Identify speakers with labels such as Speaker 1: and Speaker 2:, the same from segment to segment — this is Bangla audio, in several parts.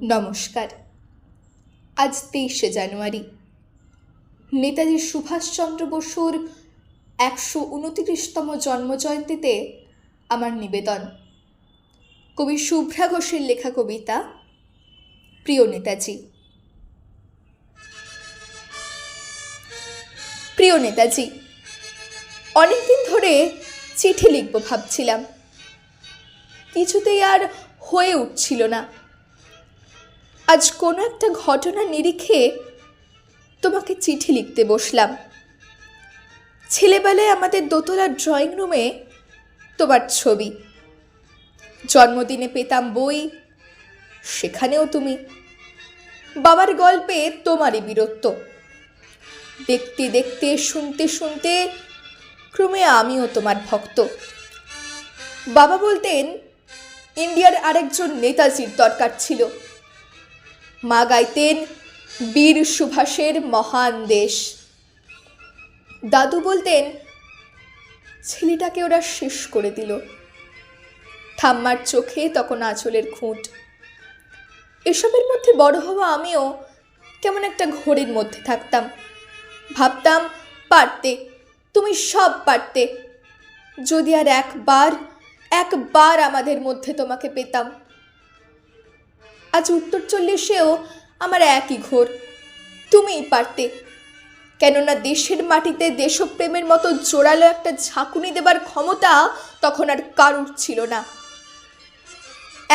Speaker 1: নমস্কার। আজ 23শে জানুয়ারি, নেতাজি সুভাষচন্দ্র বসুর 129তম জন্মজয়ন্তীতে আমার নিবেদন কবি শুভ্রা ঘোষের লেখা কবিতা প্রিয় নেতাজি। প্রিয় নেতাজি, অনেকদিন ধরে চিঠি লিখব ভাবছিলাম, কিছুতেই আর হয়ে উঠছিল না। আজ কোনো একটা ঘটনা নিরিখে তোমাকে চিঠি লিখতে বসলাম। ছেলেবেলায় আমাদের দোতলার ড্রয়িং রুমে তোমার ছবি, জন্মদিনে পেতাম বই, সেখানেও তুমি। বাবার গল্পে তোমারই বীরত্ব, দেখতে দেখতে শুনতে শুনতে ক্রমে আমিও তোমার ভক্ত। বাবা বলতেন ইন্ডিয়ার আরেকজন নেতাজির দরকার ছিল। মা গাইতেন বীর সুভাষের মহান দেশ। দাদু বলতেন ছেলেটাকে ওরা শেষ করে দিল। ঠাম্মার চোখে তখন আঁচলের খুঁট। এসবের মধ্যে বড় হওয়া আমিও কেমন একটা ঘোরের মধ্যে থাকতাম। ভাবতাম পারতে, তুমি সব পারতে, যদি আর একবার আমাদের মধ্যে তোমাকে পেতাম। আজ উত্তর 40-এও আমার একই ঘোর, তুমিই পারতে। কেননা দেশের মাটিতে দেশপ্রেমের মতো জোরালো একটা ঝাঁকুনি দেবার ক্ষমতা তখন আর কারুর ছিল না।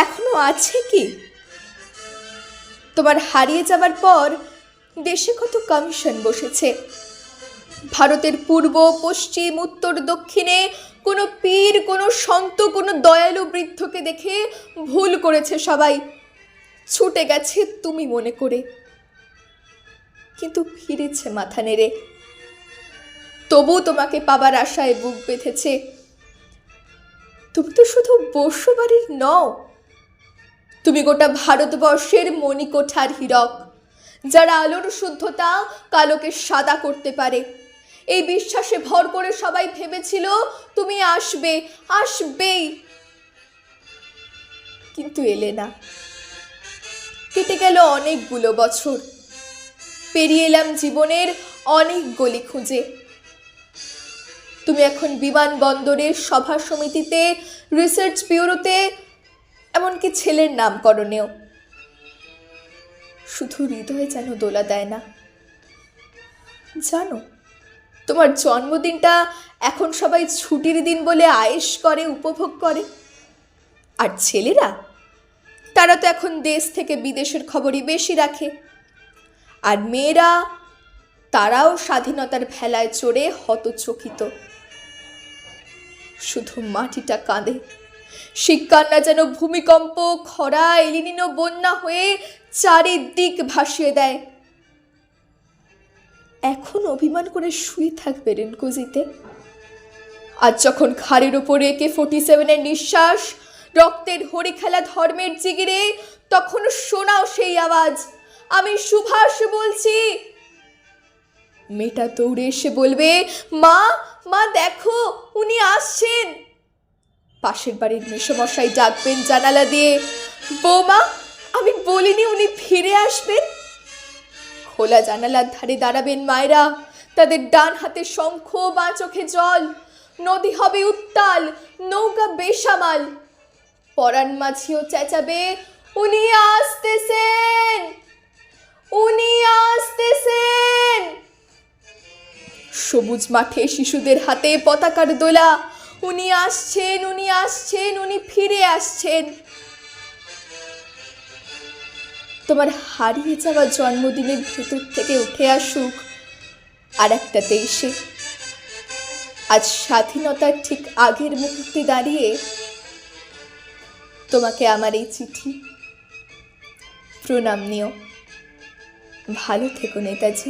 Speaker 1: এখনো আছে কি? তোমার হারিয়ে যাবার পর দেশে কত কমিশন বসেছে। ভারতের পূর্ব পশ্চিম উত্তর দক্ষিণে কোনো পীর, কোনো সন্ত, কোনো দয়ালু বৃদ্ধকে দেখে ভুল করেছে সবাই, ছুটে গেছে তুমি মনে করে, কিন্তু ফিরেছে মাথা নেড়ে। তবু তোমাকে পাবার আশায় বুক বেঁধেছে। তুমি তো শুধু বসু বাড়ির নও, তুমি গোটা ভারতবর্ষের মণিকোঠার হীরক, যারা আলোর শুদ্ধতা কালোকে সাদা করতে পারে। এই বিশ্বাসে ভর করে সবাই ভেবেছিল তুমি আসবেই, কিন্তু এলে না। কেটে গেল অনেকগুলো বছর, পেরিয়ে এলাম জীবনের অনেক গলি খুঁজে। তুমি এখন বিমানবন্দরে, সভা সমিতিতে, রিসার্চ ব্যুরোতে, এমনকি ছেলের নামকরণেও। শুধু হৃদয়ে যেন দোলা দেয় না। জানো, তোমার জন্মদিনটা এখন সবাই ছুটির দিন বলে আয়েশ করে, উপভোগ করে। আর ছেলেরা, তারা তো এখন দেশ থেকে বিদেশের খবরই বেশি রাখে। আর মেয়েরা, তারাও স্বাধীনতার ভেলায় চড়ে হতচকিত। শুধু মাটিটা কাঁদে, শিক্ষান্না যেন ভূমিকম্প, খরা, এলিনিনো বন্যা হয়ে চারিদিক ভাসিয়ে দেয়। এখন অভিমান করে শুয়ে থাকবে রেনকুজিতে। আজ যখন ঘাড়ের উপরে AK-47 নিঃশ্বাস, রক্তের হরি খেলা ধর্মের জিগিরে, তখন শোনাও সেই আওয়াজ, আমি সুভাষ বলছি। মেয়েটা দৌড়ে এসে বলবে, মা মা দেখো, উনি আসছেন। পাশের বাড়ির মেসোমশাই ডাকবেন জানালা দিয়ে, বৌমা আমি বলিনি উনি ফিরে আসবেন। খোলা জানালার ধারে দাঁড়াবেন মায়েরা, তাদের ডান হাতে শঙ্খ, বাঁ চোখে জল। নদী হবে উত্তাল, নৌকা বেসামাল। পরাণ মাঝিও চেঁচাবে, উনি আসতেছেন, উনি আসতেছেন। সবুজ মাঠে শিশুদের হাতে পতাকার দোলা, উনি আসছেন, উনি আসছেন, উনি ফিরে আসছেন। তোমার হারিয়ে যাওয়া জন্মদিনের ভেতর থেকে উঠে আসুক আর একটা 23শে। আজ স্বাধীনতার ঠিক আগের মুহূর্তে দাঁড়িয়ে তোমাকে আমার এই চিঠি। প্রণাম নিও। ভালো থেকো নেতাজি।